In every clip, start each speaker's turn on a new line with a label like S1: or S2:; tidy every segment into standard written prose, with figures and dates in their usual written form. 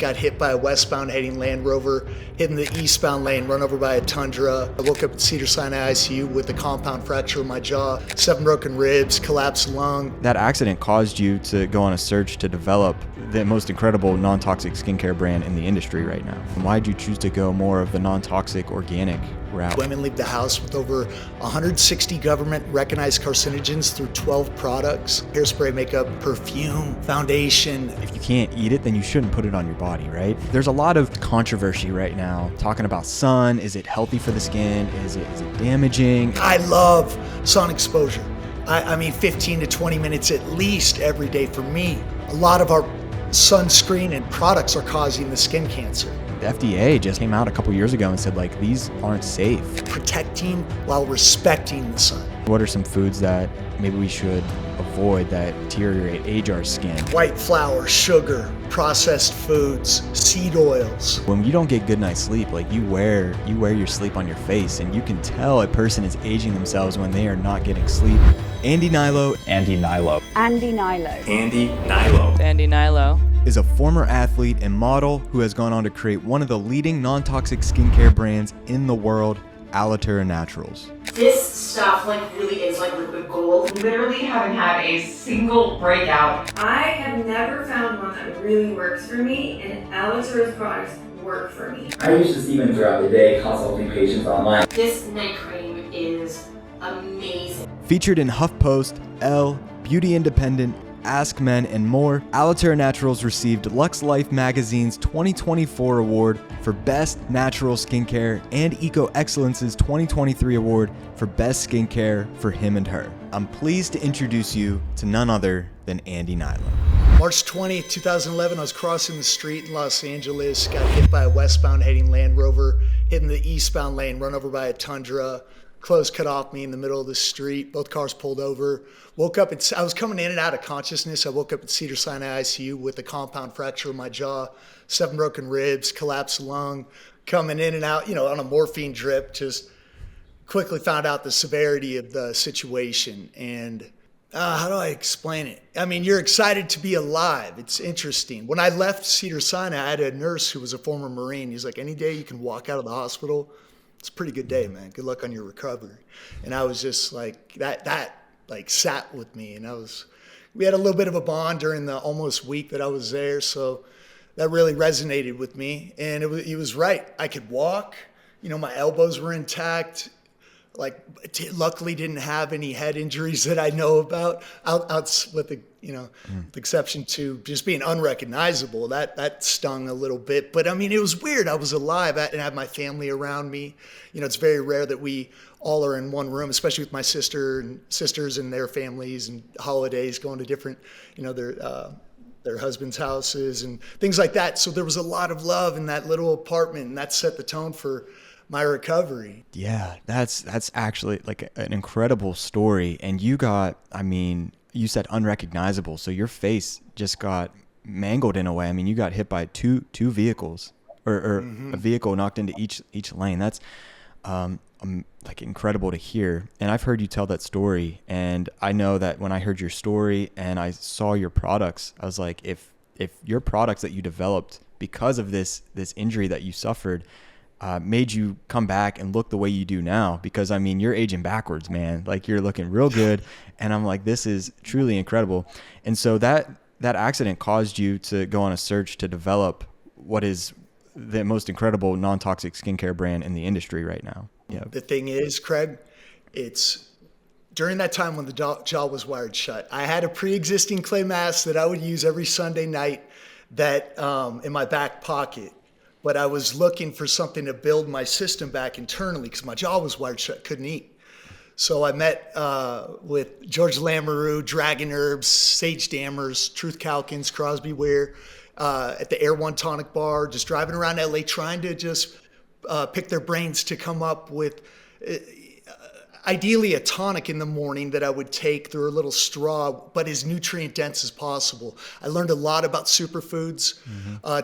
S1: Got hit by a westbound heading Land Rover, hit in the eastbound lane, run over by a Tundra. I woke up at Cedars-Sinai ICU with a compound fracture of my jaw, 7 broken ribs, collapsed lung.
S2: That accident caused you to go on a search to develop the most incredible non-toxic skincare brand in the industry right now. Why did you choose to go more of the non-toxic organic route?
S1: Women leave the house with over 160 government-recognized carcinogens through 12 products. Hairspray, makeup, perfume, foundation.
S2: If you can't eat it, then you shouldn't put it on your body, right? There's a lot of controversy right now talking about sun. Is it healthy for the skin? Is it damaging?
S1: I love sun exposure. I mean 15 to 20 minutes at least every day for me. A lot of our sunscreen and products are causing the skin cancer.
S2: The FDA just came out a couple years ago and said, like, these aren't safe.
S1: Protecting while respecting the sun.
S2: What are some foods that maybe we should avoid that deteriorate, age our skin?
S1: White flour, sugar, processed foods, seed oils.
S2: When you don't get good night's sleep, like you wear your sleep on your face, and you can tell a person is aging themselves when they are not getting sleep. Hnilo is a former athlete and model who has gone on to create one of the leading non-toxic skincare brands in the world, Alitura Naturals.
S3: This stuff really is like liquid gold.
S4: Literally haven't had a single breakout.
S5: I have never found one that really works for me, and Alitura's products work for me.
S6: I use this even throughout the day, consulting patients online.
S3: This night cream is amazing.
S2: Featured in HuffPost, Elle, Beauty Independent, Ask Men, and more, Alitura Naturals received Lux Life Magazine's 2024 award for Best Natural Skincare and Eco Excellence's 2023 award for Best Skincare for him and her. I'm pleased to introduce you to none other than Hnilo.
S1: March 20th, 2011, I was crossing the street in Los Angeles, got hit by a westbound heading Land Rover, hit in the eastbound lane, run over by a Tundra. Clothes cut off me in the middle of the street. Both cars pulled over. Woke up, I was coming in and out of consciousness. I woke up at Cedars-Sinai ICU with a compound fracture of my jaw, 7 broken ribs, collapsed lung, coming in and out, on a morphine drip. Just quickly found out the severity of the situation. And how do I explain it? I mean, you're excited to be alive. It's interesting. When I left Cedars-Sinai, I had a nurse who was a former Marine. He's like, any day you can walk out of the hospital, it's a pretty good day, man. Good luck on your recovery. And I was just like, that sat with me. And we had a little bit of a bond during the almost week that I was there. So that really resonated with me. And he was right. I could walk, my elbows were intact. Luckily didn't have any head injuries that I know about, out with the with exception to just being unrecognizable. That stung a little bit, but I mean, it was weird. I was alive and I had my family around me. It's very rare that we all are in one room, especially with my sisters and their families and holidays, going to different, their husbands' houses and things like that. So there was a lot of love in that little apartment, and that set the tone for my recovery.
S2: Yeah, that's actually like an incredible story. And you said unrecognizable, so your face just got mangled in a way. I mean, you got hit by two vehicles, or a vehicle knocked into each lane. That's incredible to hear. And I've heard you tell that story, and I know that when I heard your story and I saw your products, I was like, if your products that you developed because of this injury that you suffered made you come back and look the way you do now, because I mean, you're aging backwards, man. Like, you're looking real good. And I'm like, this is truly incredible. And so that accident caused you to go on a search to develop what is the most incredible non-toxic skincare brand in the industry right now. Yeah.
S1: The thing is, Craig, it's during that time when the jaw was wired shut, I had a pre-existing clay mask that I would use every Sunday night that in my back pocket. But I was looking for something to build my system back internally because my jaw was wired shut, couldn't eat. So I met with George Lamoureux, Dragon Herbs, Sage Dammers, Truth Calkins, Crosby Ware at the Air One Tonic Bar, just driving around LA trying to just pick their brains to come up with ideally a tonic in the morning that I would take through a little straw, but as nutrient dense as possible. I learned a lot about superfoods,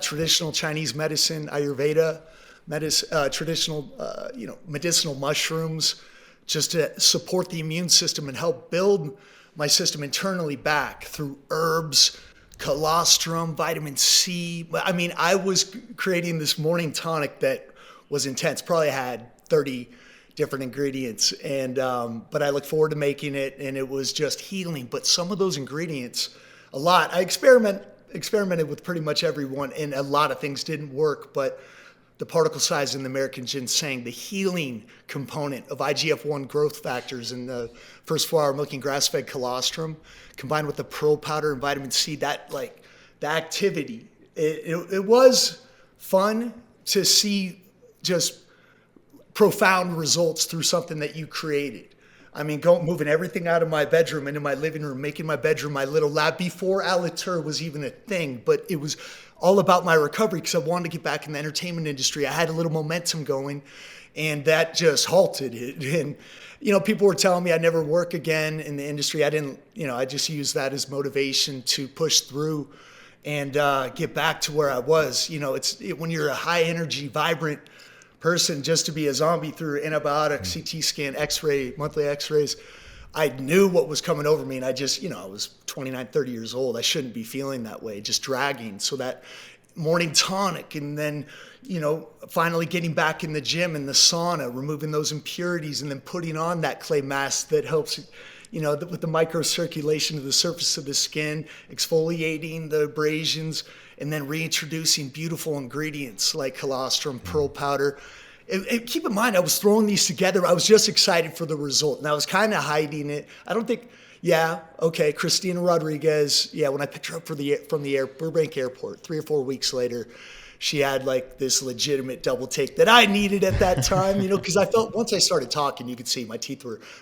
S1: traditional Chinese medicine, Ayurveda, traditional, medicinal mushrooms, just to support the immune system and help build my system internally back through herbs, colostrum, vitamin C. I mean, I was creating this morning tonic that was intense, probably had 30 different ingredients. And, but I look forward to making it, and it was just healing. But some of those ingredients, a lot, I experimented with pretty much everyone, and a lot of things didn't work, but the particle size in the American ginseng, the healing component of IGF-1 growth factors in the first 4-hour milking grass-fed colostrum, combined with the pearl powder and vitamin C, that like the activity, it was fun to see just profound results through something that you created. I mean, moving everything out of my bedroom into my living room, making my bedroom my little lab before Alitura was even a thing. But it was all about my recovery because I wanted to get back in the entertainment industry. I had a little momentum going, and that just halted it. And, you know, people were telling me I'd never work again in the industry. I didn't, you know, I just used that as motivation to push through and get back to where I was. You know, when you're a high energy, vibrant person, just to be a zombie through antibiotics, CT scan, x-ray, monthly x-rays, I knew what was coming over me. And I just, you know, I was 29, 30 years old. I shouldn't be feeling that way, just dragging. So that morning tonic, and then, you know, finally getting back in the gym and the sauna, removing those impurities, and then putting on that clay mask that helps, you know, with the microcirculation of the surface of the skin, exfoliating the abrasions, and then reintroducing beautiful ingredients like colostrum, pearl powder. Keep in mind, I was throwing these together. I was just excited for the result, and I was kind of hiding it. I don't think, Christina Rodriguez, when I picked her up from the Burbank airport 3 or 4 weeks later, she had like this legitimate double take that I needed at that time, you know, because I felt once I started talking, you could see my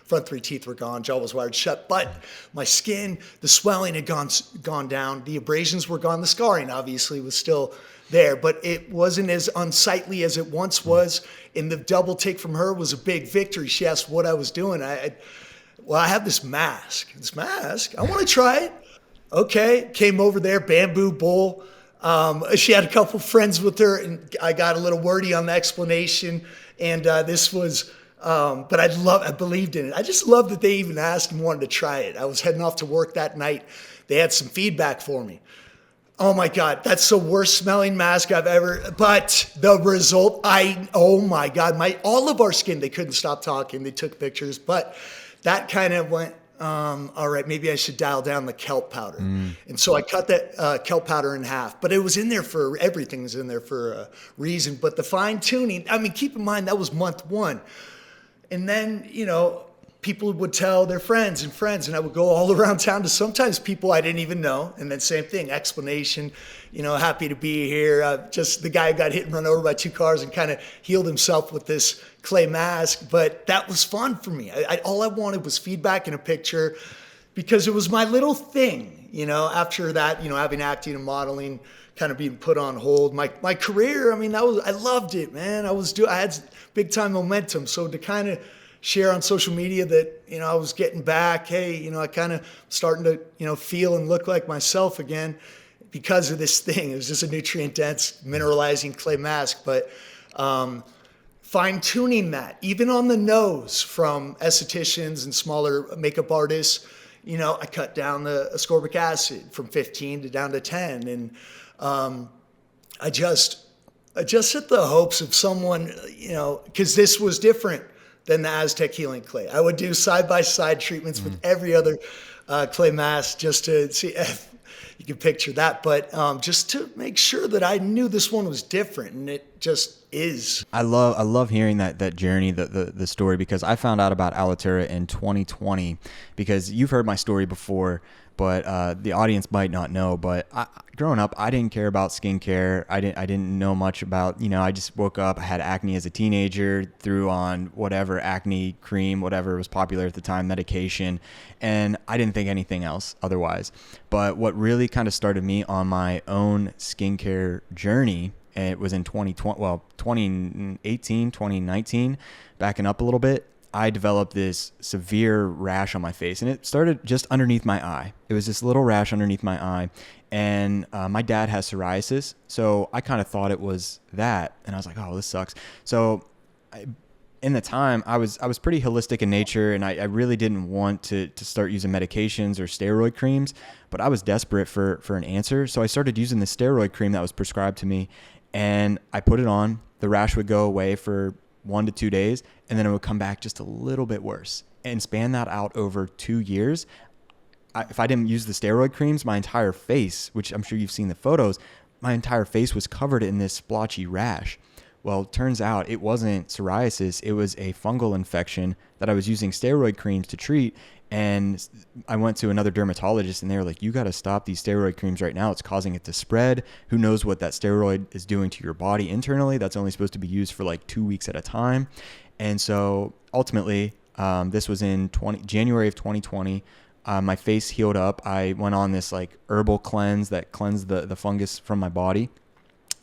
S1: front 3 teeth were gone, jaw was wired shut, but my skin, the swelling had gone down, the abrasions were gone, the scarring obviously was still there, but it wasn't as unsightly as it once was. And the double take from her was a big victory. She asked what I was doing. I have this mask. I want to try it. Okay, came over there, bamboo bowl. She had a couple friends with her, and I got a little wordy on the explanation. And this was, but I believed in it. I just loved that they even asked and wanted to try it. I was heading off to work that night. They had some feedback for me. Oh my God, that's the worst smelling mask I've ever, but the result, oh my God, all of our skin, they couldn't stop talking. They took pictures, but that kind of went, all right, maybe I should dial down the kelp powder. And so I cut that kelp powder in half, but everything was in there for a reason. But the fine tuning, I mean, keep in mind that was month 1. And then, you know, people would tell their friends, and I would go all around town to sometimes people I didn't even know. And then same thing, explanation, you know, happy to be here. Just the guy got hit and run over by 2 cars and kind of healed himself with this clay mask. But that was fun for me. All I wanted was feedback and a picture because it was my little thing, you know, after that, you know, having acting and modeling kind of being put on hold. My career, I mean, I loved it, man. I had big time momentum. So to kind of share on social media that, you know, I was getting back, hey, you know, I kind of starting to, you know, feel and look like myself again because of this thing. It was just a nutrient dense mineralizing clay mask, but fine tuning that even on the nose from estheticians and smaller makeup artists, you know, I cut down the ascorbic acid from 15 to down to 10. And I just had the hopes of someone, you know, because this was different than the Aztec healing clay. I would do side-by-side treatments with every other clay mask just to see if you can picture that. But just to make sure that I knew this one was different, and it just is.
S2: I love hearing that journey, the story, because I found out about Alitura in 2020 because you've heard my story before, but the audience might not know. But growing up, I didn't care about skincare. I didn't know much about, you know, I just woke up, I had acne as a teenager, threw on whatever acne cream, whatever was popular at the time, medication, and I didn't think anything else otherwise. But what really kind of started me on my own skincare journey, and it was in 2018, 2019, backing up a little bit, I developed this severe rash on my face, and it started just underneath my eye. It was this little rash underneath my eye, and my dad has psoriasis, so I kind of thought it was that, and I was like, oh, this sucks. So in the time, I was pretty holistic in nature, and I really didn't want to start using medications or steroid creams, but I was desperate for an answer. So I started using the steroid cream that was prescribed to me, and I put it on. The rash would go away for 1 to 2 days, and then it would come back just a little bit worse. And span that out over 2 years. If I didn't use the steroid creams, my entire face, which I'm sure you've seen the photos, my entire face was covered in this splotchy rash. Well, it turns out it wasn't psoriasis. It was a fungal infection that I was using steroid creams to treat. And I went to another dermatologist, and they were like, you got to stop these steroid creams right now. It's causing it to spread. Who knows what that steroid is doing to your body internally? That's only supposed to be used for like 2 weeks at a time. And so ultimately, this was in January of 2020. My face healed up. I went on this like herbal cleanse that cleansed the fungus from my body.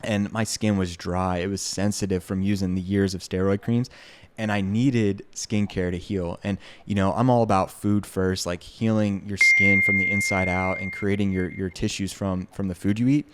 S2: And my skin was dry. It was sensitive from using the years of steroid creams. And I needed skincare to heal. And, I'm all about food first, like healing your skin from the inside out and creating your tissues from the food you eat.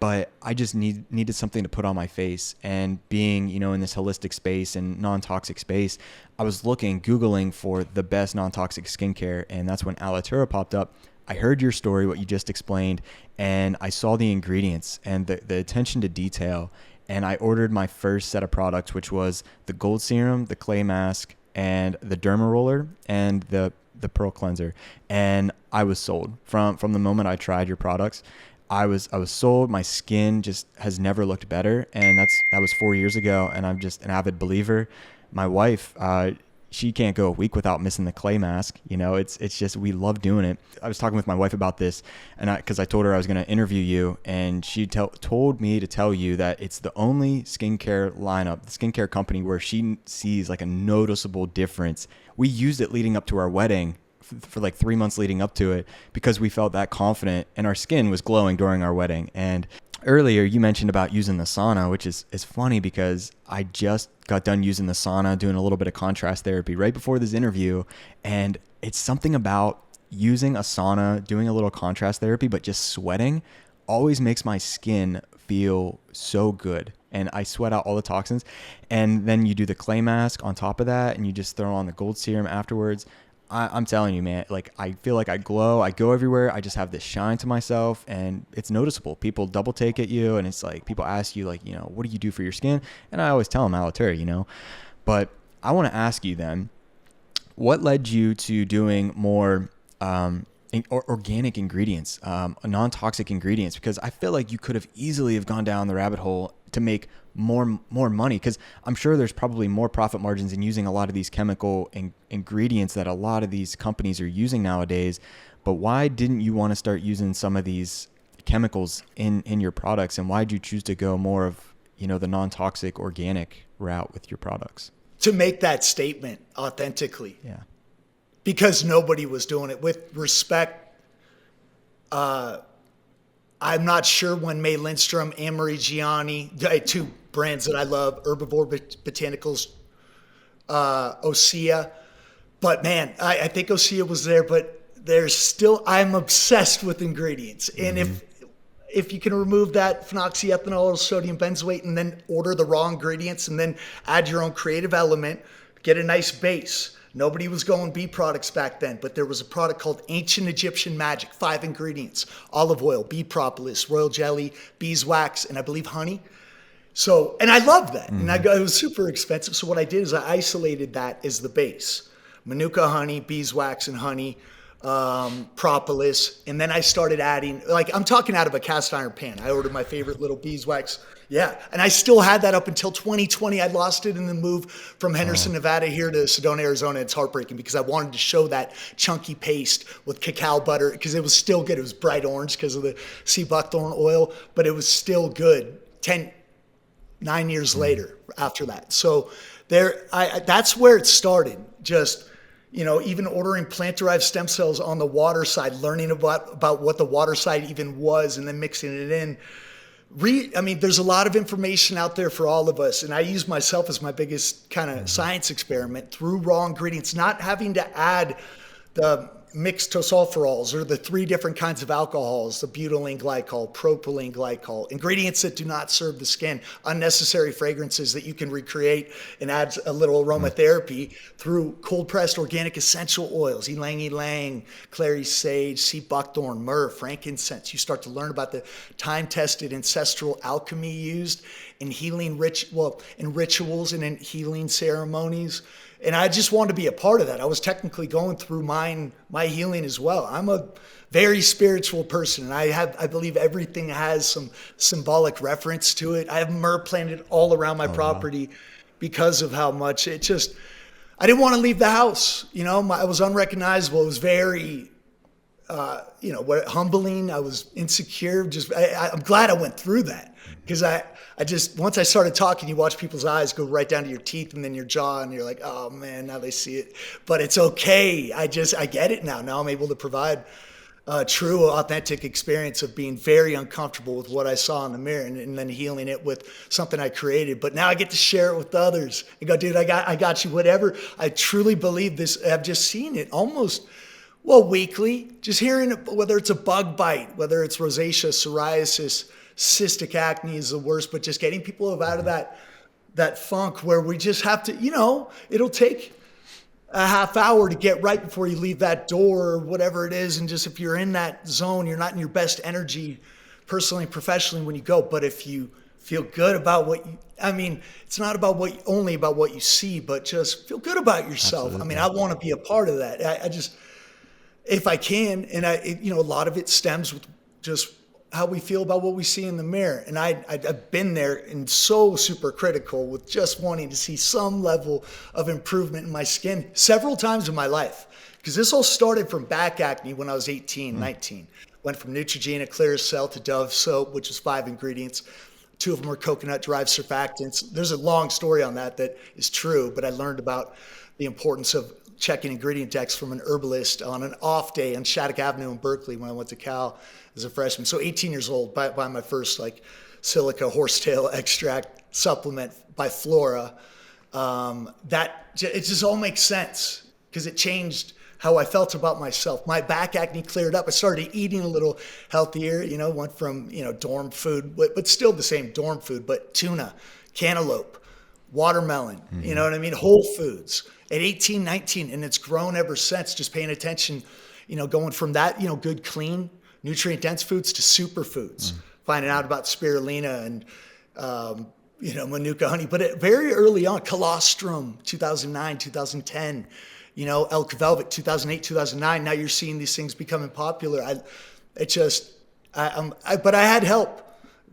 S2: But I just needed something to put on my face. And being, in this holistic space and non-toxic space, I was Googling for the best non-toxic skincare. And that's when Alitura popped up. I heard your story, what you just explained, and I saw the ingredients and the attention to detail. And I ordered my first set of products, which was the gold serum, the clay mask, and the derma roller, and the pearl cleanser. And I was sold from the moment I tried your products. I was sold. My skin just has never looked better. And that was 4 years ago. And I'm just an avid believer. My wife, she can't go a week without missing the clay mask. It's just, we love doing it. I was talking with my wife about this, and because I told her I was going to interview you, and she told me to tell you that it's the only skincare lineup, the skincare company, where she sees like a noticeable difference. We used it leading up to our wedding for like 3 months leading up to it, because we felt that confident, and our skin was glowing during our wedding. And earlier you mentioned about using the sauna, which is funny because I just got done using the sauna, doing a little bit of contrast therapy right before this interview. And it's something about using a sauna, doing a little contrast therapy, but just sweating always makes my skin feel so good. And I sweat out all the toxins. And then you do the clay mask on top of that, and you just throw on the gold serum afterwards. I'm telling you, man, like I feel like I glow. I go everywhere. I just have this shine to myself, and it's noticeable. People double take at you, and it's like people ask you, like, what do you do for your skin? And I always tell them Alitura, But I want to ask you then, what led you to doing more organic ingredients, non-toxic ingredients? Because I feel like you could have easily have gone down the rabbit hole to make more money, because I'm sure there's probably more profit margins in using a lot of these chemical ingredients that a lot of these companies are using nowadays. But why didn't you want to start using some of these chemicals in your products, and why did you choose to go more of the non-toxic organic route with your products?
S1: To make that statement authentically.
S2: Yeah.
S1: Because nobody was doing it. With respect, I'm not sure when May Lindstrom, Anne-Marie Gianni, two brands that I love, Herbivore Botanicals, Osea. But man, I think Osea was there, but there's still, I'm obsessed with ingredients. And if you can remove that phenoxyethanol or sodium benzoate and then order the raw ingredients and then add your own creative element, get a nice base. Nobody was going bee products back then, but there was a product called Ancient Egyptian Magic, 5 ingredients: olive oil, bee propolis, royal jelly, beeswax, and I believe honey. So, and I loved that. And it was super expensive. So what I did is I isolated that as the base: Manuka honey, beeswax and honey, propolis. And then I started adding, like, I'm talking out of a cast iron pan. I ordered my favorite little beeswax. Yeah. And I still had that up until 2020. I lost it in the move from Henderson, Nevada here to Sedona, Arizona. It's heartbreaking because I wanted to show that chunky paste with cacao butter, because it was still good. It was bright orange because of the sea buckthorn oil, but it was still good 9 years later after that. So that's where it started. Just, even ordering plant-derived stem cells on the water side, learning about what the water side even was, and then mixing it in. There's a lot of information out there for all of us, and I use myself as my biggest kind of science experiment through raw ingredients, not having to add the mixed tocopherols, or the 3 different kinds of alcohols, the butylene glycol, propylene glycol, ingredients that do not serve the skin, unnecessary fragrances that you can recreate and add a little aromatherapy through cold-pressed organic essential oils, ylang ylang, clary sage, sea buckthorn, myrrh, frankincense. You start to learn about the time-tested ancestral alchemy used in healing in rituals and in healing ceremonies. And I just wanted to be a part of that. I was technically going through my healing as well. I'm a very spiritual person, and I believe everything has some symbolic reference to it. I have myrrh planted all around my property because of how much I didn't want to leave the house. I was unrecognizable. It was very, humbling. I was insecure. I'm glad I went through that, because once I started talking, you watch people's eyes go right down to your teeth and then your jaw, and you're like, oh man, now they see it. But it's okay. I get it now. Now I'm able to provide a true, authentic experience of being very uncomfortable with what I saw in the mirror, and then healing it with something I created. But now I get to share it with others and go, dude, I got you, whatever. I truly believe this. I've just seen it almost, weekly, just hearing it, whether it's a bug bite, whether it's rosacea, psoriasis, cystic acne is the worst, but just getting people out of that funk where we just have to, it'll take a half hour to get right before you leave that door or whatever it is. And just, if you're in that zone, you're not in your best energy personally and professionally when you go. But if you feel good about it's not about only about what you see, but just feel good about yourself. Absolutely. I want to be a part of that. I just, if I can, and a lot of it stems with just how we feel about what we see in the mirror. And I've been there and so super critical with just wanting to see some level of improvement in my skin several times in my life. Because this all started from back acne when I was 18, 19. Went from Neutrogena, Clearasil to Dove soap, which is 5 ingredients. 2 of them are coconut-derived surfactants. There's a long story on that is true, but I learned about the importance of checking ingredient decks from an herbalist on an off day on Shattuck Avenue in Berkeley when I went to Cal as a freshman. So 18 years old, buy my first silica horsetail extract supplement by Flora. It just all makes sense because it changed how I felt about myself. My back acne cleared up. I started eating a little healthier, went from, dorm food, but still the same dorm food, but tuna, cantaloupe, watermelon, you know what I mean? Whole foods at 18, 19, and it's grown ever since, just paying attention, going from that, good, clean, nutrient-dense foods to superfoods, finding out about spirulina and, manuka honey. But very early on, colostrum, 2009, 2010, elk velvet, 2008, 2009. Now you're seeing these things becoming popular. But I had help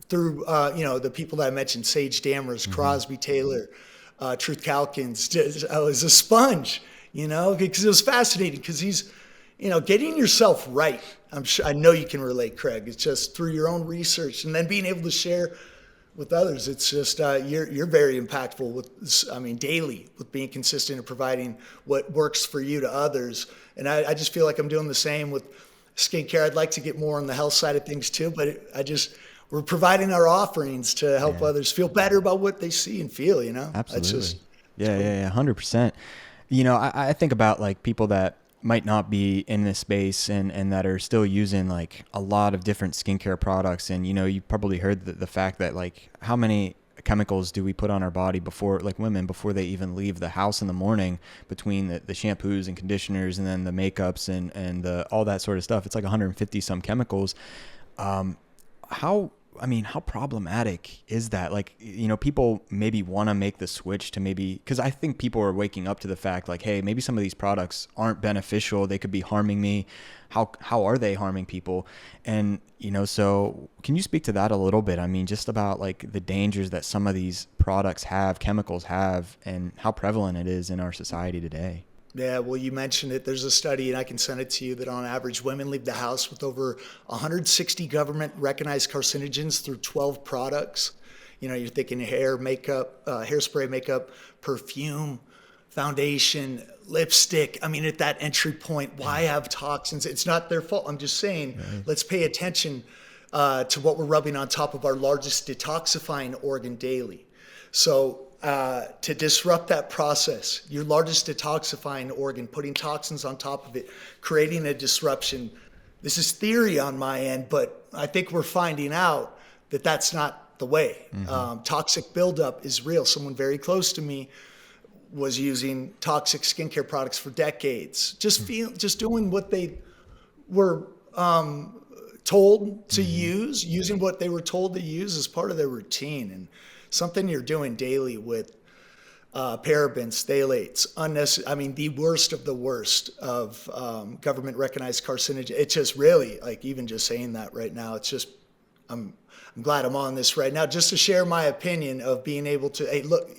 S1: through, the people that I mentioned, Sage Dammers, Crosby Taylor, Truth Calkins. I was a sponge, because it was fascinating because he's, getting yourself right. I know you can relate, Craig. It's just through your own research and then being able to share with others. It's just, you're very impactful with, daily with being consistent and providing what works for you to others. And I just feel like I'm doing the same with skincare. I'd like to get more on the health side of things too, but we're providing our offerings to help others feel better about what they see and feel,
S2: Absolutely. Yeah, 100%. I think about people that might not be in this space and that are still using a lot of different skincare products. And, you probably heard the fact that how many chemicals do we put on our body before, women, before they even leave the house in the morning, between the shampoos and conditioners and then the makeups and all that sort of stuff. It's 150 some chemicals. How problematic is that? People maybe want to make the switch to because I think people are waking up to the fact hey, maybe some of these products aren't beneficial. They could be harming me. How are they harming people? And, so can you speak to that a little bit? Just about the dangers that some of these products chemicals have, and how prevalent it is in our society today.
S1: Yeah, well, you mentioned it. There's a study, and I can send it to you, that on average, women leave the house with over 160 government-recognized carcinogens through 12 products. You're thinking hair, makeup, hairspray, makeup, perfume, foundation, lipstick. At that entry point, why have toxins? It's not their fault. I'm just saying, let's pay attention to what we're rubbing on top of our largest detoxifying organ daily. So to disrupt that process, your largest detoxifying organ, putting toxins on top of it, creating a disruption. This is theory on my end, but I think we're finding out that that's not the way. Toxic buildup is real. Someone very close to me was using toxic skincare products for decades, just doing what they were told to use, using what they were told to use as part of their routine, and something you're doing daily with parabens, phthalates, unnecessary. I mean, the worst of the worst of government recognized carcinogen. It's just really, like, even just saying that right now, it's just, I'm glad I'm on this right now just to share my opinion of being able to, hey, look,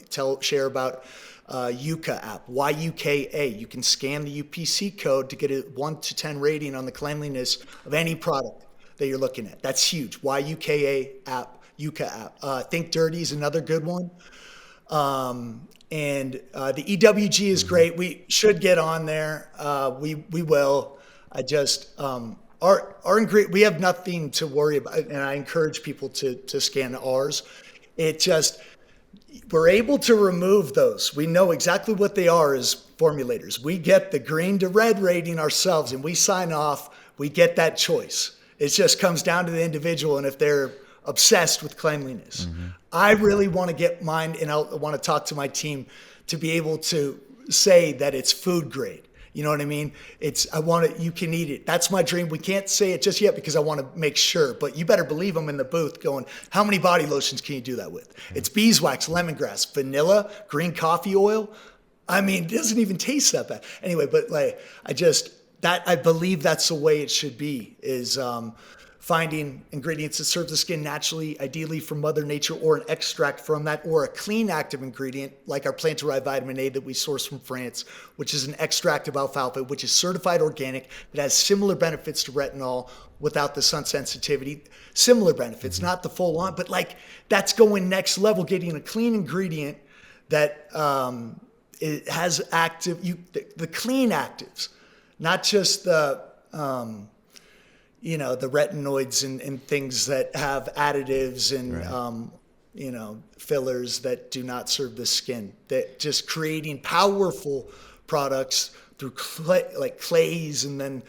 S1: share about Yuka app, YUKA. You can scan the UPC code to get a 1 to 10 rating on the cleanliness of any product that you're looking at. That's huge. YUKA app, Yuka app. Think Dirty is another good one. And the EWG is great. We should get on there. We will. I just our ingredient. We have nothing to worry about, and I encourage people to scan ours. It just, we're able to remove those. We know exactly what they are as formulators. We get the green to red rating ourselves, and we sign off. We get that choice. It just comes down to the individual, and if they're obsessed with cleanliness. I really want to get mine, and I want to talk to my team to be able to say that it's food grade. You know what I mean? You can eat it. That's my dream. We can't say it just yet because I want to make sure, but you better believe I'm in the booth going, how many body lotions can you do that with? It's beeswax, lemongrass, vanilla, green coffee oil. I mean, it doesn't even taste that bad. Anyway, but like, I believe that's the way it should be, is finding ingredients that serve the skin naturally, ideally from Mother Nature, or an extract from that, or a clean active ingredient like our plant-derived vitamin A that we source from France, which is an extract of alfalfa, which is certified organic, that has similar benefits to retinol without the sun sensitivity. Similar benefits, not the full on, but like, that's going next level, getting a clean ingredient that it has the clean actives, not just the the retinoids and things that have additives and, fillers that do not serve the skin. That just creating powerful products through clays, and then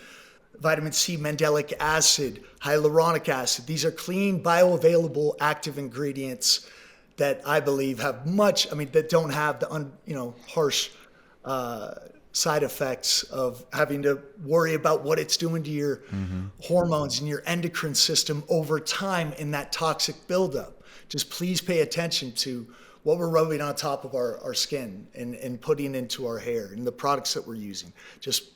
S1: vitamin C, mandelic acid, hyaluronic acid. These are clean, bioavailable active ingredients that I believe have that don't have the harsh side effects of having to worry about what it's doing to your hormones and your endocrine system over time in that toxic buildup. Just please pay attention to what we're rubbing on top of our skin and putting into our hair and the products that we're using. Just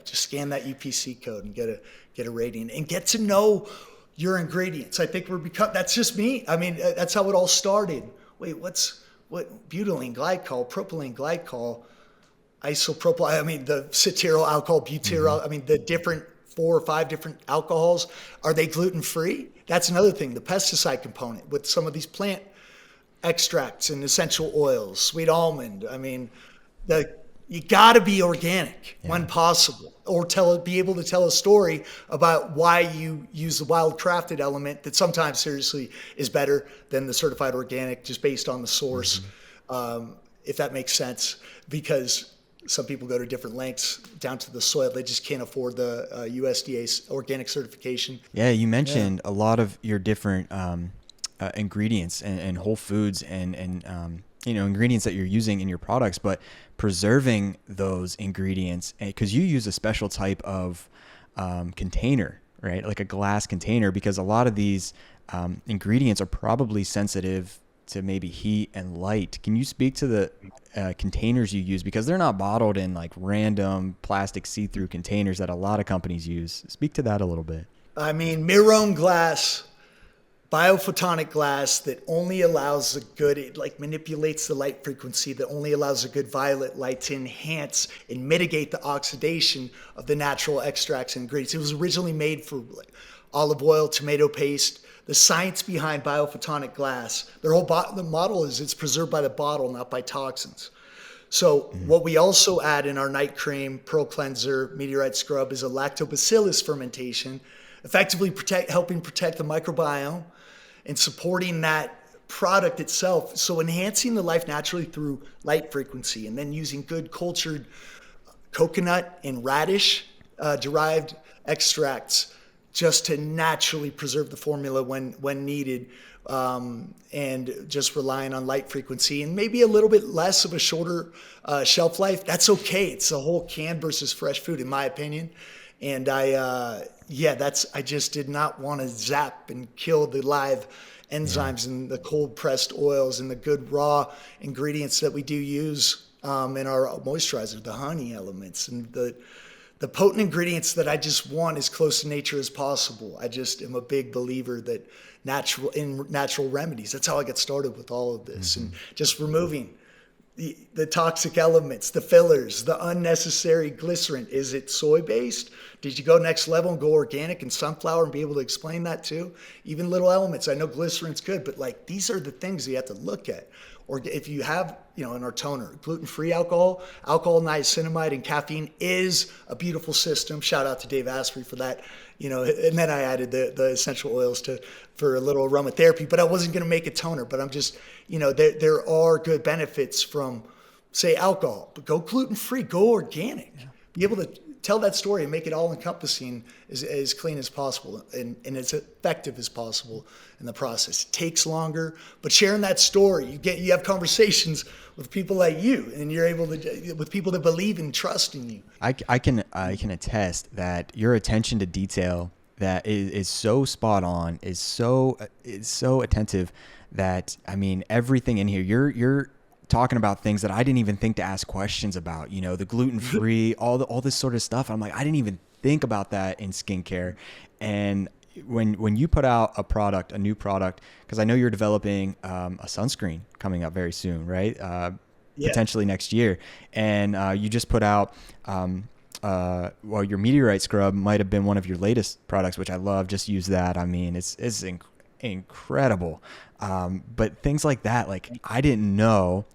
S1: scan that UPC code and get a rating and get to know your ingredients. I think that's just me. I mean, that's how it all started. Wait, what butylene glycol, propylene glycol, isopropyl, the cetyl alcohol, butyryl, the different 4 or 5 different alcohols, are they gluten-free? That's another thing, the pesticide component with some of these plant extracts and essential oils, sweet almond. You gotta be organic when possible, or be able to tell a story about why you use the wild crafted element that sometimes seriously is better than the certified organic, just based on the source, if that makes sense, because some people go to different lengths down to the soil. They just can't afford the USDA organic certification.
S2: Yeah, you mentioned a lot of your different ingredients and whole foods and ingredients that you're using in your products, but preserving those ingredients, because you use a special type of container, right? Like a glass container, because a lot of these ingredients are probably sensitive to maybe heat and light. Can you speak to the containers you use, because they're not bottled in like random plastic see-through containers that a lot of companies use? Speak to that a little bit.
S1: Mirror glass, biophotonic glass that only allows it manipulates the light frequency that only allows a good violet light to enhance and mitigate the oxidation of the natural extracts and ingredients. It was originally made for olive oil, tomato paste. The science behind biophotonic glass, the model is it's preserved by the bottle, not by toxins. So what we also add in our night cream, pearl cleanser, meteorite scrub is a lactobacillus fermentation, effectively helping protect the microbiome and supporting that product itself. So enhancing the life naturally through light frequency, and then using good cultured coconut and radish derived extracts just to naturally preserve the formula when needed, and just relying on light frequency and maybe a little bit less of a shorter shelf life. That's okay. It's a whole canned versus fresh food, in my opinion. And I just did not want to zap and kill the live enzymes and the cold pressed oils and the good raw ingredients that we do use in our moisturizer, the honey elements and the potent ingredients that I just want as close to nature as possible. I just am a big believer that natural remedies. That's how I got started with all of this, and just removing the toxic elements, the fillers, the unnecessary glycerin. Is it soy-based? Did you go next level and go organic and sunflower and be able to explain that too? Even little elements. I know glycerin's good, but like these are the things you have to look at. Or if you have, in our toner, gluten-free alcohol, niacinamide, and caffeine is a beautiful system. Shout out to Dave Asprey for that. And then I added the essential oils for a little aromatherapy, but I wasn't going to make a toner. But I'm just, there are good benefits from, say, alcohol, but go gluten-free, go organic. Yeah. Be able to tell that story and make it all encompassing, as clean as possible and as effective as possible in the process. It takes longer, but sharing that story, you have conversations with people like you, and you're able to, with people that believe and trust in you.
S2: I can attest that your attention to detail that is so spot on, is so attentive that, I mean, everything in here, you're talking about things that I didn't even think to ask questions about, the gluten-free, all this sort of stuff. I'm like, I didn't even think about that in skincare. And when you put out a new product, because I know you're developing a sunscreen coming up very soon, right? Potentially next year. And you just put out, your meteorite scrub might have been one of your latest products, which I love. Just use that. I mean, it's incredible. But things like that, like I didn't know,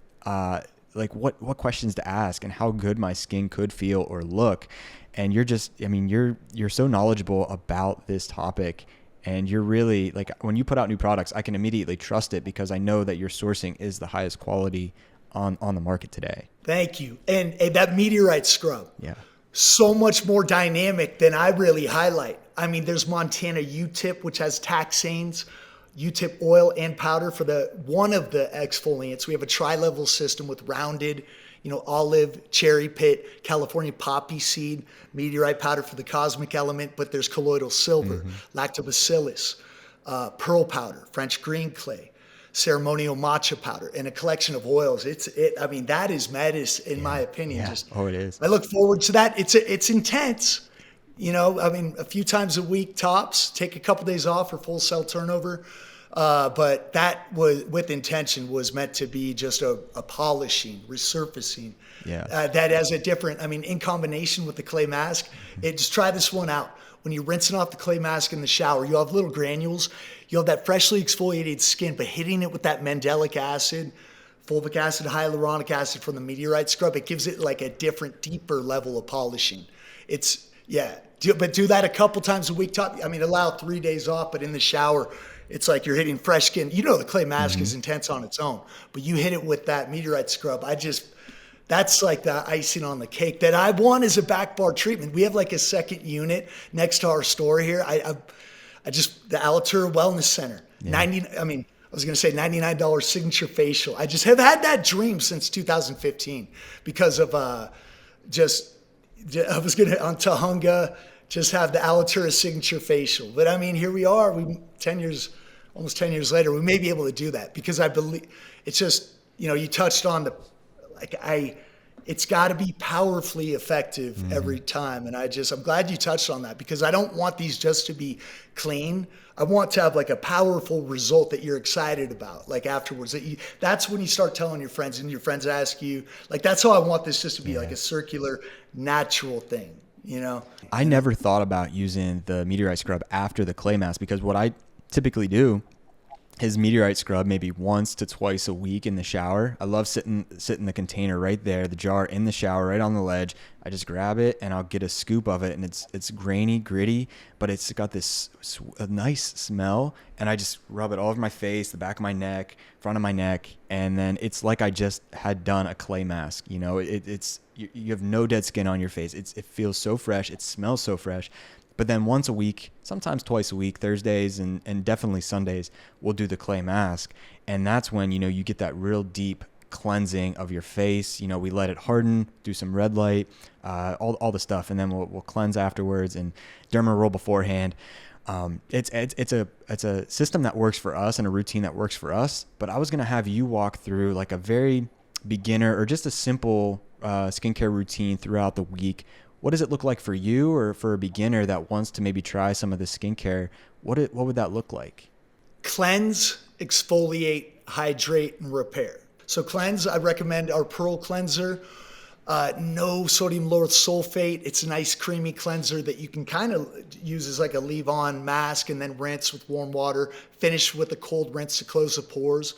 S2: what questions to ask and how good my skin could feel or look. And you're so knowledgeable about this topic, and you're really, like, when you put out new products, I can immediately trust it because I know that your sourcing is the highest quality on the market today.
S1: Thank you. And that meteorite scrub,
S2: so
S1: much more dynamic than I really highlight. I mean, there's Montana U-tip, which has taxanes, U-tip oil and powder for one of the exfoliants. We have a tri-level system with rounded, olive, cherry pit, California poppy seed, meteorite powder for the cosmic element, but there's colloidal silver, lactobacillus, pearl powder, French green clay, ceremonial matcha powder, and a collection of oils. That is medicine in my opinion.
S2: It is.
S1: I look forward to that. It's intense. A few times a week tops, take a couple days off for full cell turnover. But that was, with intention, was meant to be just a polishing, resurfacing. That has a different, in combination with the clay mask, just try this one out. When you're rinsing off the clay mask in the shower, you'll have little granules. You'll have that freshly exfoliated skin, but hitting it with that mandelic acid, fulvic acid, hyaluronic acid from the meteorite scrub, it gives it like a different, deeper level of polishing. But do that a couple times a week. Allow 3 days off, but in the shower, it's like you're hitting fresh skin. The clay mask is intense on its own, but you hit it with that meteorite scrub. That's like the icing on the cake that I want as a back bar treatment. We have like a second unit next to our store here. The Alitura Wellness Center. I was going to say $99 signature facial. I just have had that dream since 2015 because of I was going to, on Tahunga, just have the Alitura signature facial. But here we are, almost 10 years later, we may be able to do that because I believe it's just, you touched on it's got to be powerfully effective every time. And I'm glad you touched on that because I don't want these just to be clean. I want to have like a powerful result that you're excited about, like afterwards. That's when you start telling your friends and your friends ask you, like, that's how I want this just to be like a circular, natural thing,
S2: I never thought about using the meteorite scrub after the clay mask because what I typically do his meteorite scrub maybe once to twice a week in the shower. I love sitting the container right there, the jar in the shower, right on the ledge. I just grab it and I'll get a scoop of it, and it's grainy, gritty, but it's got this a nice smell, and I just rub it all over my face, the back of my neck, front of my neck, and then it's like I just had done a clay mask. You know, it's you have no dead skin on your face. It feels so fresh. It smells so fresh. But then once a week, sometimes twice a week, Thursdays and definitely Sundays, we'll do the clay mask. And that's when, you know, you get that real deep cleansing of your face. You know, we let it harden, do some red light, all the stuff. And then we'll cleanse afterwards and derma roll beforehand. It's a system that works for us and a routine that works for us. But I was going to have you walk through like a very beginner or just a simple skincare routine throughout the week. What does it look like for you, or for a beginner that wants to maybe try some of the skincare? What would that look like?
S1: Cleanse, exfoliate, hydrate, and repair. So cleanse, I recommend our Pearl Cleanser. No sodium lauryl sulfate. It's a nice creamy cleanser that you can kind of use as like a leave-on mask and then rinse with warm water. Finish with a cold rinse to close the pores.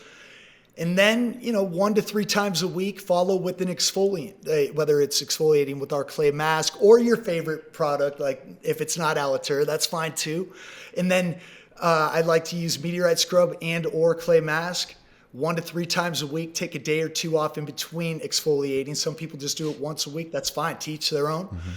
S1: And then, you know, 1 to 3 times a week, follow with an exfoliant, whether it's exfoliating with our clay mask or your favorite product. Like if it's not Alitura, that's fine too. And then I like to use meteorite scrub and or clay mask 1 to 3 times a week. Take a day or two off in between exfoliating. Some people just do it once a week. That's fine. To each their own. Mm-hmm.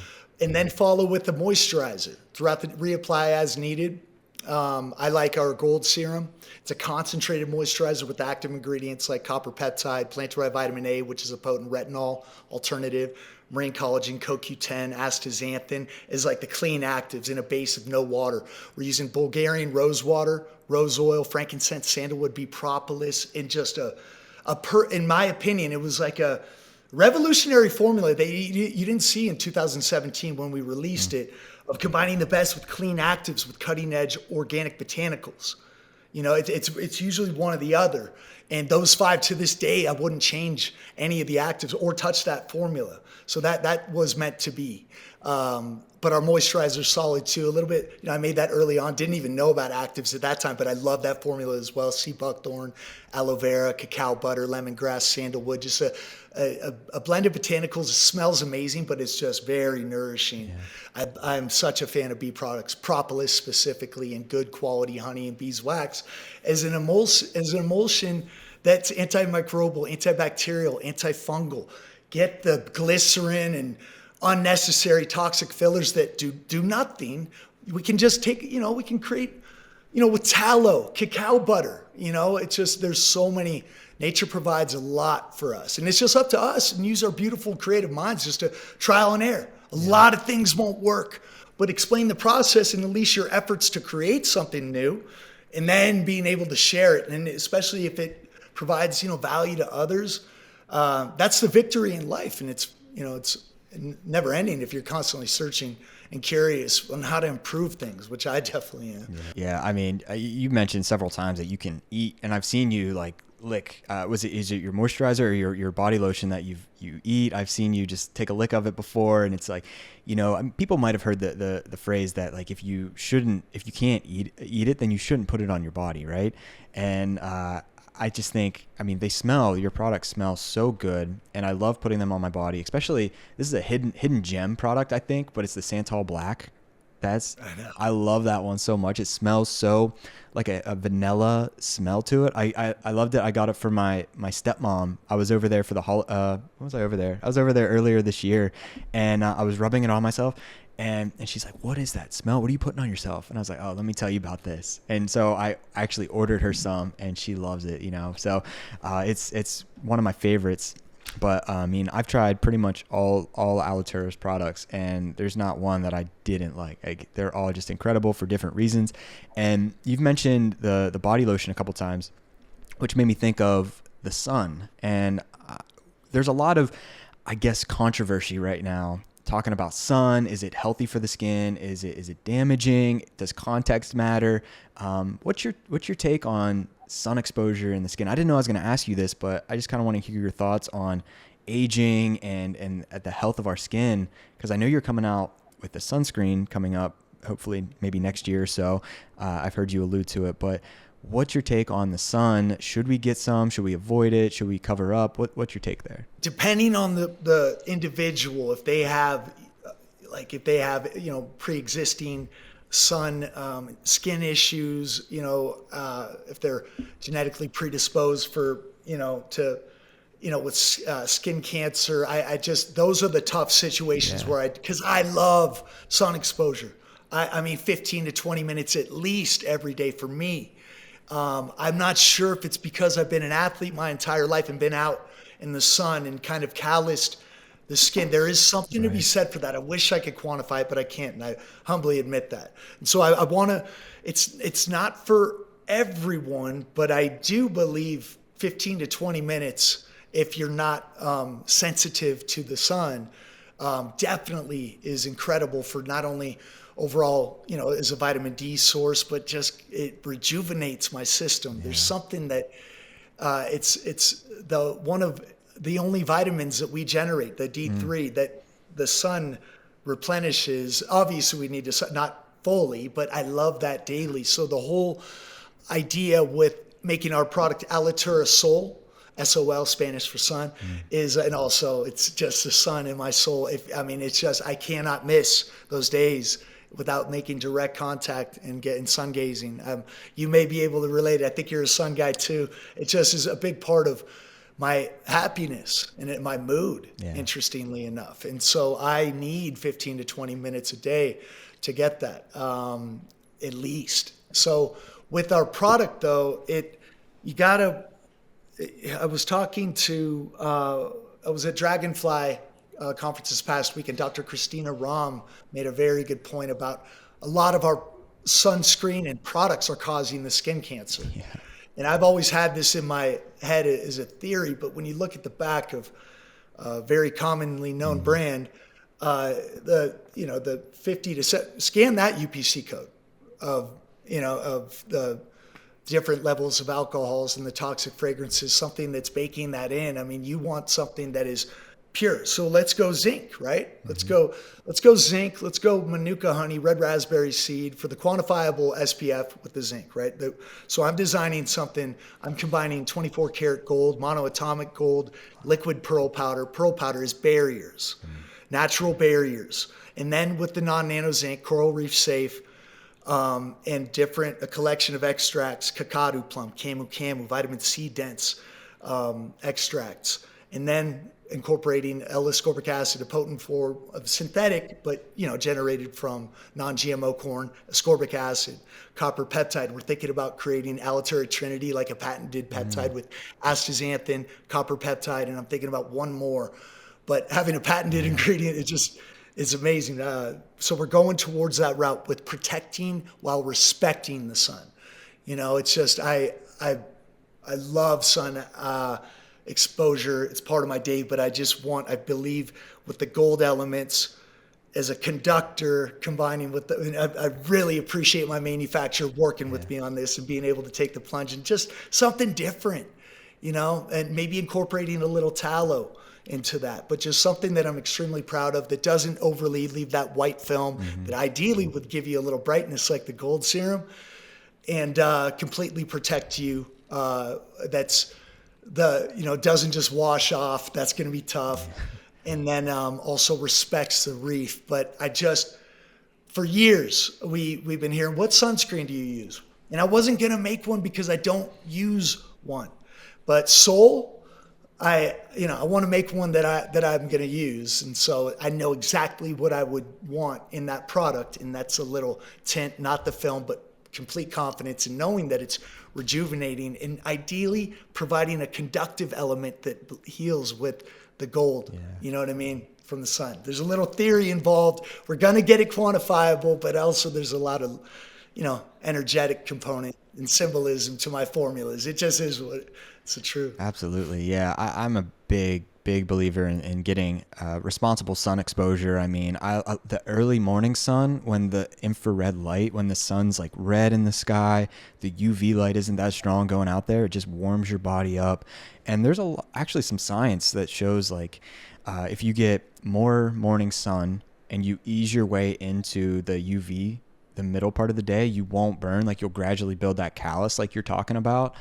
S1: And then follow with the moisturizer throughout the reapply as needed. I like our gold serum. It's a concentrated moisturizer with active ingredients like copper peptide, plant-derived vitamin A, which is a potent retinol alternative, marine collagen, CoQ10, astaxanthin is like the clean actives in a base of no water. We're using Bulgarian rose water, rose oil, frankincense, sandalwood, bee propolis, and just in my opinion, it was like a revolutionary formula that you didn't see in 2017 when we released it, of combining the best with clean actives with cutting edge organic botanicals. You know, it's usually one or the other. And those 5 to this day, I wouldn't change any of the actives or touch that formula. So that was meant to be. But our moisturizer is solid too. A little bit, you know, I made that early on. Didn't even know about actives at that time, but I love that formula as well. Sea buckthorn, aloe vera, cacao butter, lemongrass, sandalwood. Just a blend of botanicals. It smells amazing, but it's just very nourishing. Yeah. I'm such a fan of bee products. Propolis specifically, and good quality honey and beeswax as an emulsion that's antimicrobial, antibacterial, antifungal. Get the glycerin and unnecessary toxic fillers that do nothing. We can just take, you know, we can create, you know, with tallow, cacao butter, you know, it's just, there's so many, nature provides a lot for us. And it's just up to us and use our beautiful creative minds just to trial and error. A lot of things won't work, but explain the process and unleash your efforts to create something new, and then being able to share it. And especially if it provides, you know, value to others, that's the victory in life. And it's, you know, it's never ending if you're constantly searching and curious on how to improve things, which I definitely am.
S2: Yeah, I mean, you mentioned several times that you can eat, and I've seen you like lick. Is it your moisturizer or your body lotion that you eat? I've seen you just take a lick of it before, and it's like, you know, people might have heard the phrase that like if you can't eat it, then you shouldn't put it on your body, right? And I just think, I mean, your products smell so good, and I love putting them on my body, especially, this is a hidden gem product, I think, but it's the Santal Black. I love that one so much. It smells so like a vanilla smell to it. I loved it. I got it for my stepmom. I was over there for the when was I over there? I was over there earlier this year, and I was rubbing it on myself. And she's like, what is that smell? What are you putting on yourself? And I was like, oh, let me tell you about this. And so I actually ordered her some, and she loves it, you know. So it's one of my favorites. But I mean, I've tried pretty much all Alitura's products, and there's not one that I didn't like. They're all just incredible for different reasons. And you've mentioned the body lotion a couple times, which made me think of the sun. And there's a lot of, I guess, controversy right now talking about sun. Is it healthy for the skin? Is it damaging? Does context matter? What's your take on sun exposure in the skin? I didn't know I was going to ask you this, but I just kind of want to hear your thoughts on aging and at the health of our skin, because I know you're coming out with the sunscreen coming up, hopefully maybe next year or so. I've heard you allude to it, but What's your take on the sun? Should we get some? Should we avoid it? Should we cover up? What's your take there?
S1: Depending on the individual, if they have pre-existing skin issues, if they're genetically predisposed for, with skin cancer, I just, those are the tough situations because I love sun exposure. I mean, 15 to 20 minutes at least every day for me. I'm not sure if it's because I've been an athlete my entire life and been out in the sun and kind of calloused the skin. There is something to be said for that. I wish I could quantify it, but I can't, and I humbly admit that. And so I want to, it's not for everyone, but I do believe 15 to 20 minutes, if you're not sensitive to the sun, definitely is incredible for not only overall, as a vitamin D source, but just it rejuvenates my system. There's something that it's one of the only vitamins that we generate, the D3, that the sun replenishes. Obviously, we need to, not fully, but I love that daily. So the whole idea with making our product Alitura Sol, SOL, Spanish for sun, is, and also it's just the sun in my soul. It's just, I cannot miss those days without making direct contact and getting sun gazing. You may be able to relate. I think you're a sun guy too. It just is a big part of my happiness and my mood, interestingly enough. And so I need 15 to 20 minutes a day to get that, at least. So with our product though, I was talking to, I was at Dragonfly conference this past week, and Dr. Christina Rahm made a very good point about a lot of our sunscreen and products are causing the skin cancer. Yeah. And I've always had this in my head as a theory, but when you look at the back of a very commonly known brand, the 50 to scan that UPC code of the different levels of alcohols and the toxic fragrances, something that's baking that in. I mean, you want something that is pure. So let's go zinc, right? Let's go zinc. Let's go Manuka honey, red raspberry seed for the quantifiable SPF with the zinc, right? So I'm designing something. I'm combining 24 karat gold, monoatomic gold, liquid pearl powder. Pearl powder is barriers, natural barriers. And then with the non-nano zinc, coral reef safe, and a collection of extracts, kakadu plum, camu, vitamin C dense extracts. And then incorporating L-ascorbic acid, a potent form of synthetic, but generated from non-GMO corn, ascorbic acid, copper peptide. We're thinking about creating Alitura Trinity, like a patented peptide with astaxanthin, copper peptide, and I'm thinking about one more. But having a patented ingredient, it's amazing. So we're going towards that route with protecting while respecting the sun. It's just I love sun exposure. It's part of my day, but I believe with the gold elements as a conductor combining with I really appreciate my manufacturer working with me on this and being able to take the plunge and just something different, and maybe incorporating a little tallow into that, but just something that I'm extremely proud of that doesn't overly leave that white film that ideally would give you a little brightness like the gold serum and completely protect you. That's doesn't just wash off. That's going to be tough. And then also respects the reef. But for years, we've been hearing, what sunscreen do you use? And I wasn't going to make one because I don't use one. But Sol, I want to make one that I'm going to use. And so I know exactly what I would want in that product. And that's a little tint, not the film, but complete confidence in knowing that it's rejuvenating and ideally providing a conductive element that heals with the gold, you know what I mean, from the sun. There's a little theory involved. We're going to get it quantifiable, but also there's a lot of, energetic component and symbolism to my formulas. It just is it's the truth.
S2: Absolutely. Yeah. I'm a big believer in getting responsible sun exposure. I mean, the early morning sun, when the infrared light, when the sun's like red in the sky, the UV light isn't that strong going out there. It just warms your body up. And there's actually some science that shows like if you get more morning sun and you ease your way into the UV the middle part of the day, you won't burn. Like you'll gradually build that callus like you're talking about.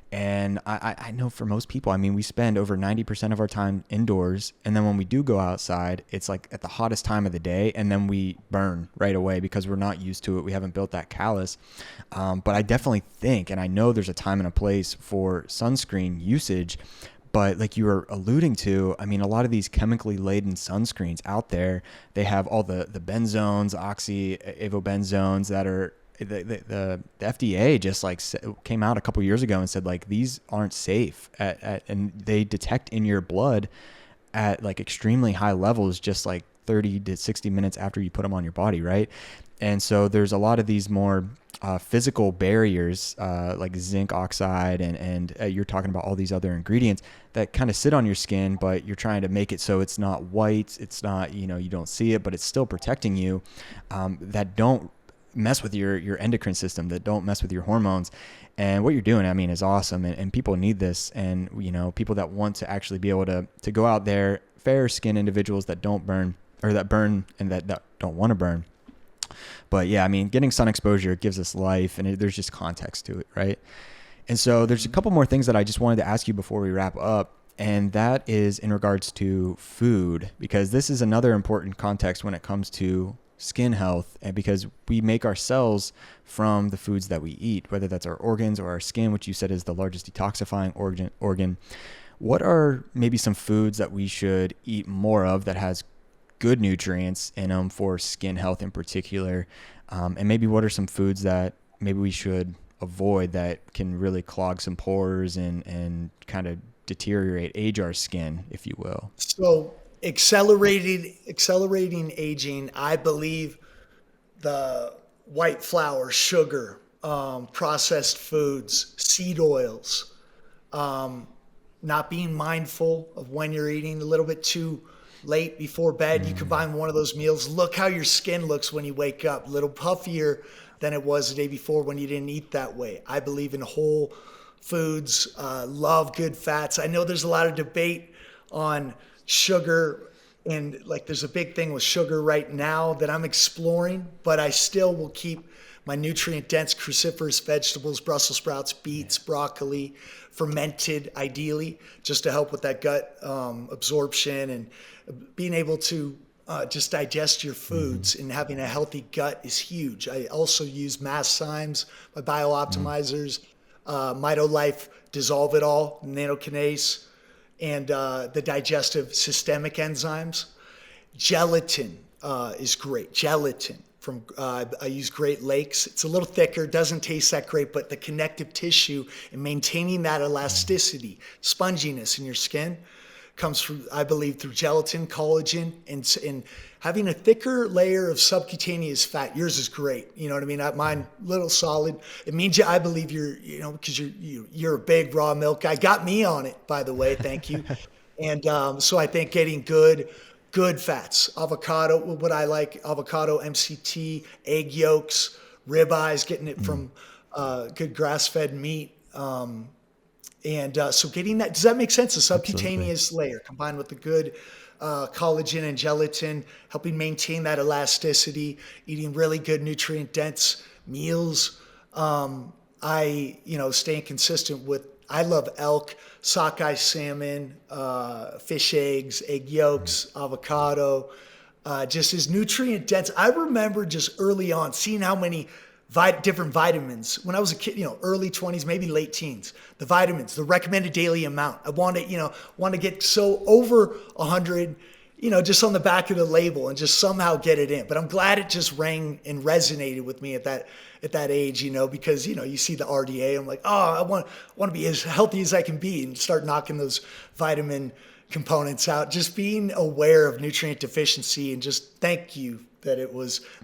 S2: And I know for most people, I mean, we spend over 90% of our time indoors. And then when we do go outside, it's like at the hottest time of the day. And then we burn right away because we're not used to it. We haven't built that callus. But I definitely think, and I know there's a time and a place for sunscreen usage. But like you were alluding to, I mean, a lot of these chemically laden sunscreens out there, they have all the benzones, oxyavobenzones that are, the FDA just like came out a couple years ago and said like these aren't safe and they detect in your blood at like extremely high levels just like 30 to 60 minutes after you put them on your body, right? And so there's a lot of these more physical barriers like zinc oxide and you're talking about all these other ingredients that kind of sit on your skin, but you're trying to make it so it's not white, it's not, you know, you don't see it, but it's still protecting you, that don't mess with your endocrine system, that don't mess with your hormones. And what you're doing, I mean, is awesome. And people need this. And, you know, people that want to actually be able to go out there, fair skin individuals that don't burn or that burn and that don't want to burn. But yeah, I mean, getting sun exposure gives us life and there's just context to it, right? And so there's a couple more things that I just wanted to ask you before we wrap up. And that is in regards to food, because this is another important context when it comes to skin health, and because we make our cells from the foods that we eat, whether that's our organs or our skin, which you said is the largest detoxifying organ. What are maybe some foods that we should eat more of that has good nutrients in them for skin health in particular? And maybe what are some foods that maybe we should avoid that can really clog some pores and kind of age our skin, if you will?
S1: So accelerating aging, I believe the white flour, sugar, processed foods, seed oils, not being mindful of when you're eating a little bit too late before bed. You combine one of those meals. Look how your skin looks when you wake up, a little puffier than it was the day before when you didn't eat that way. I believe in whole foods, love good fats. I know there's a lot of debate on sugar, and like there's a big thing with sugar right now that I'm exploring, but I still will keep my nutrient dense cruciferous vegetables, Brussels sprouts, beets, broccoli, fermented ideally, just to help with that gut absorption and being able to just digest your foods. And having a healthy gut is huge. I also use mast cymes, my biooptimizers, MitoLife, Dissolve It All, nanokinase, and the digestive systemic enzymes. Gelatin is great. Gelatin from I use Great Lakes. It's a little thicker, doesn't taste that great, but the connective tissue and maintaining that elasticity, sponginess in your skin comes from, I believe, through gelatin, collagen, and having a thicker layer of subcutaneous fat. Yours is great. You know what I mean? Mine, little solid. It means I believe because you're a big raw milk guy. Got me on it, by the way. Thank you. And so I think getting good fats, avocado, what I like, avocado, MCT, egg yolks, ribeyes, getting it from good grass-fed meat. So getting that, does that make sense? A subcutaneous layer combined with the good collagen and gelatin, helping maintain that elasticity, eating really good nutrient dense meals. Staying consistent with, I love elk, sockeye salmon, fish eggs, egg yolks, avocado, just as nutrient dense. I remember just early on seeing how many different vitamins when I was a kid, early 20s, maybe late teens, the vitamins, the recommended daily amount. I want to get so over 100, just on the back of the label and just somehow get it in. But I'm glad it just rang and resonated with me at that age, because, you see the RDA, I'm like, oh, I want to be as healthy as I can be and start knocking those vitamin components out, just being aware of nutrient deficiency, and just thank you that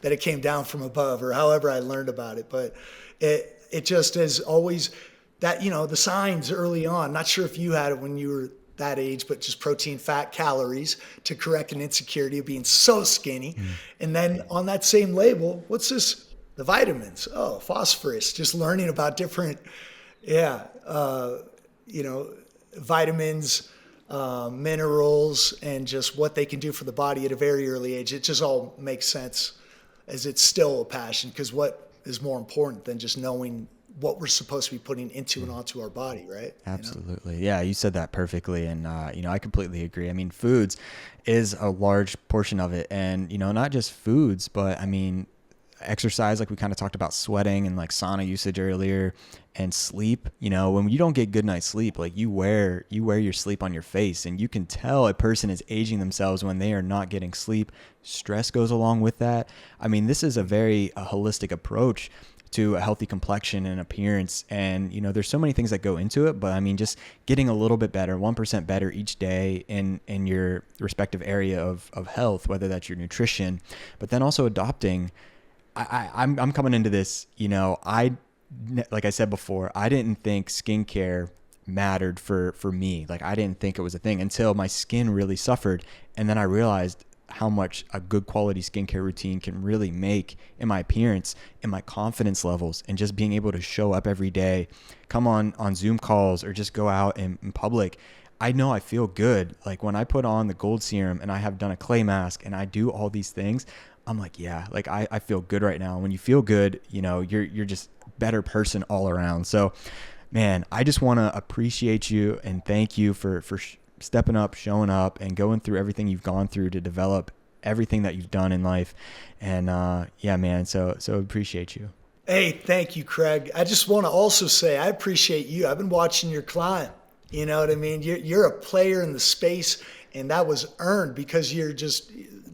S1: it came down from above, or however I learned about it. But it just is always that, the signs early on, not sure if you had it when you were that age, but just protein, fat, calories to correct an insecurity of being so skinny. And then on that same label, what's this? The vitamins. Oh, phosphorus, just learning about different, vitamins, minerals, and just what they can do for the body at a very early age. It just all makes sense. as it's still a passion, because what is more important than just knowing what we're supposed to be putting into and onto our body, right?
S2: Absolutely. Yeah, you said that perfectly. And, I completely agree. I mean, foods is a large portion of it. And, not just foods, but I mean, exercise, like we kind of talked about sweating and like sauna usage earlier, and sleep. When you don't get good night's sleep, like you wear your sleep on your face, and you can tell a person is aging themselves when they are not getting sleep. Stress goes along with that. I mean, this is a very holistic approach to a healthy complexion and appearance. And, there's so many things that go into it, but I mean, just getting a little bit better, 1% better each day in your respective area of health, whether that's your nutrition, but then also adopting. I'm coming into this, like I said before, I didn't think skincare mattered for me. Like I didn't think it was a thing until my skin really suffered. And then I realized how much a good quality skincare routine can really make in my appearance, in my confidence levels, and just being able to show up every day, come on Zoom calls, or just go out in public. I know I feel good. Like when I put on the gold serum and I have done a clay mask and I do all these things, I'm like, yeah, like I feel good right now. When you feel good, you're just a better person all around. So, man, I just want to appreciate you and thank you for stepping up, showing up, and going through everything you've gone through to develop everything that you've done in life. And yeah, man, so appreciate you.
S1: Hey, thank you, Craig. I just want to also say I appreciate you. I've been watching your climb. You know what I mean? You're a player in the space, and that was earned because you're just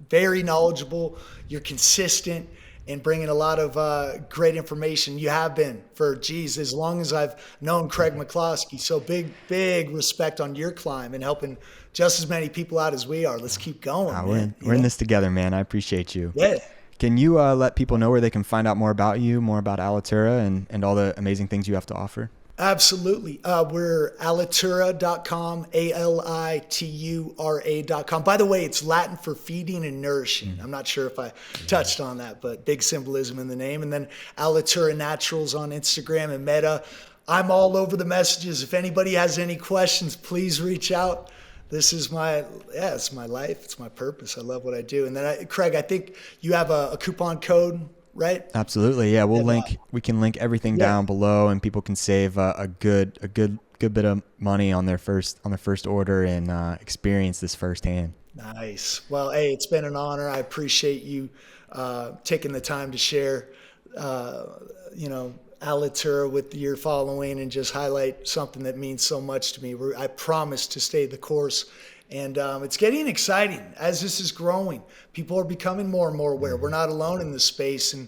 S1: very knowledgeable. You're consistent and bringing a lot of great information. You have been for, as long as I've known Craig McCloskey. So big respect on your climb and helping just as many people out as we are. Let's keep going.
S2: We're in this together, man. I appreciate you.
S1: Yeah.
S2: Can you let people know where they can find out more about you, more about Alitura, and all the amazing things you have to offer?
S1: Absolutely. We're alitura.com, alitura.com. By the way, it's Latin for feeding and nourishing. I'm not sure if I touched on that, but big symbolism in the name. And then Alitura Naturals on Instagram and Meta. I'm all over the messages. If anybody has any questions, please reach out. This is it's my life. It's my purpose. I love what I do. And then Craig, I think you have a coupon code, right?
S2: Absolutely. Yeah. We can link everything down below, and people can save a good bit of money on their first order and experience this firsthand.
S1: Nice. Well, hey, it's been an honor. I appreciate you taking the time to share, Alitura with your following and just highlight something that means so much to me. I promise to stay the course. And it's getting exciting as this is growing. People are becoming more and more aware. We're not alone in this space. And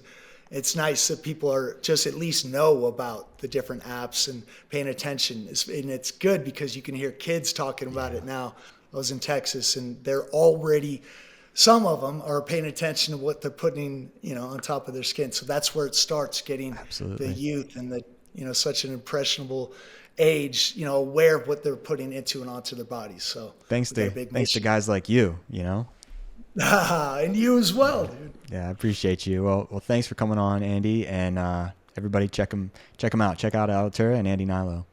S1: it's nice that people are just at least know about the different apps and paying attention. And it's good because you can hear kids talking about it now. I was in Texas and they're already, some of them are paying attention to what they're putting, on top of their skin. So that's where it starts, getting the youth and the, such an impressionable age, aware of what they're putting into and onto their bodies. So
S2: thanks to guys like you,
S1: and you as well, dude.
S2: Yeah, I appreciate you. Well, thanks for coming on, Andy, and everybody check them out. Check out Alitura and Andy Hnilo.